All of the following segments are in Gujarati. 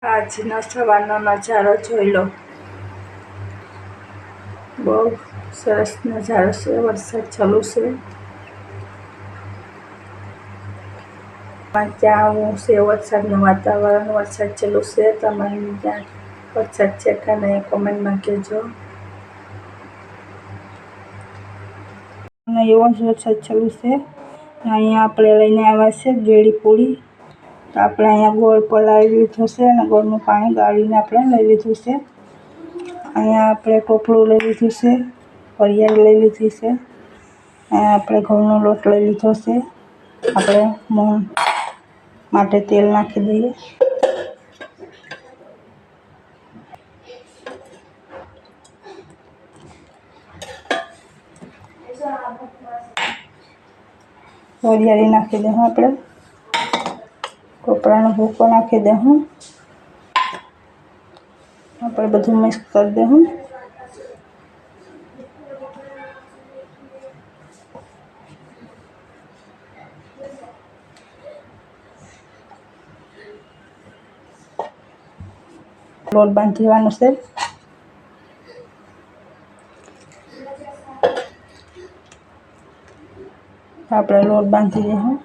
આજનો સવારનો નજારો જોઈ લો, બહુ સરસ નજારો છે. વરસાદ ચાલુ છે. ત્યાં હું છે વરસાદનું વાતાવરણ, વરસાદ ચાલુ છે. તમારે ત્યાં વરસાદ છે કે નહીં કોમેન્ટમાં કહેજો. એવો જ વરસાદ ચાલુ છે. અહીંયા આપણે લઈને આવ્યા છે ગેડી પૂરી. તો આપણે અહીંયા ગોળ પલાળી લીધું છે અને ગોળનું પાણી ગાળીને આપણે લઈ લીધું છે. અહીંયા આપણે ટોપલું લઈ લીધું છે, વરિયાળી લઈ લીધી છે. અહીંયા આપણે ઘઉંનો લોટ લઈ લીધો છે. આપણે મોણ માટે તેલ નાખી દઈએ. વરિયાળી નાખી દઉં, આપણે કોપરાનો ભૂકો નાખી દઉં. આપણે બધું મિક્સ કરી દઉં. લોટ બાંધી દેવાનો છે. આપણે લોટ બાંધી દઈશું.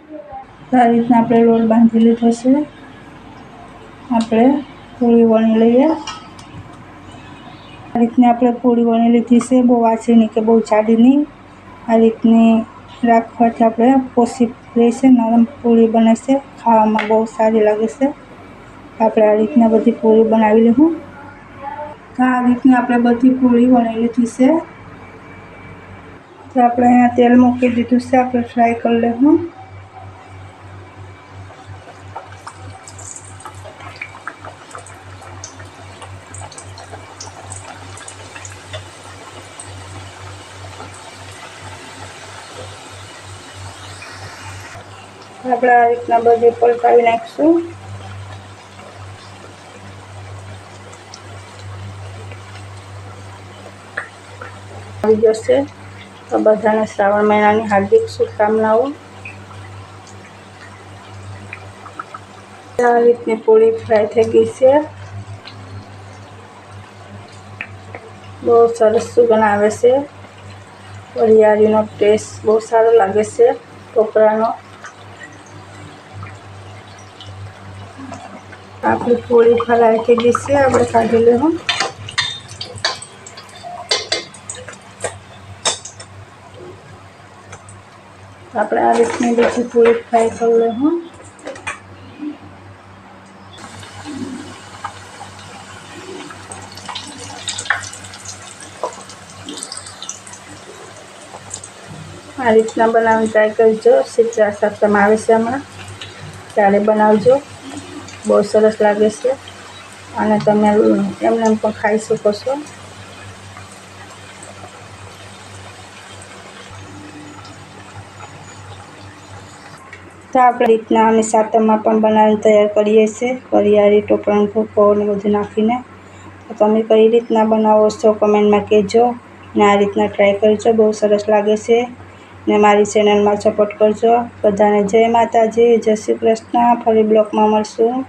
આ રીતના આપણે લોટ બાંધી લીધો છે. આપણે પૂરી વણી લઈએ. આ રીતની આપણે પૂરી વણી લીધી છે. બહુ વાસી નહીં કે બહુ જાડી નહીં. આ રીતની રાખવાથી આપણે પોષી રહેશે, નરમ પૂરી બને છે. ખાવામાં બહુ સારી લાગે છે. આપણે આ રીતના બધી પૂરી બનાવી લઈશું. આ રીતની આપણે બધી પૂરી વણી લીધી છે. તો આપણે અહીંયા તેલ મૂકી દીધું છે. આપણે ફ્રાય કરી લઈશું. આપણે આ રીતના બધી પલટાવી નાખીશું. આવી જશે. તો બધાને શ્રાવણ મહિનાની હાર્દિક શુભકામનાઓ. આ રીતની પૂરી ફ્રાય થઈ ગઈ છે. બહુ સરસ સુગંધ આવે છે. વરિયાળીનો ટેસ્ટ બહુ સારો લાગે છે. ટોપરાનો આપણી પૂરી ફ્રાય થઈ ગઈ છે. આપણે કાઢી લઈશું. આપણે આ રીતની બીજી પૂરી ફ્રાય કરી લઈશું. આ રીતના બનાવવાની ટ્રાય કરજો. શીતળા સાતમ આવે છે હમણાં, ત્યારે બનાવજો. બહુ સરસ લાગે છે અને તમે એમને પણ ખાઈ શકો છો. તો આપણે રીતના અમે સાતમમાં પણ બનાવીને તૈયાર કરીએ છીએ. વરિયાળી, ટોપરાનો ભૂકો અને બધું નાખીને. તો તમે કઈ રીતના બનાવો છો કમેન્ટમાં કહેજો. ને આ રીતના ટ્રાય કરજો. બહુ સરસ લાગે છે. ને મારી ચેનલમાં સપોર્ટ કરજો. બધાને જય માતાજી, જય શ્રી કૃષ્ણ. ફરી બ્લોગમાં મળશું.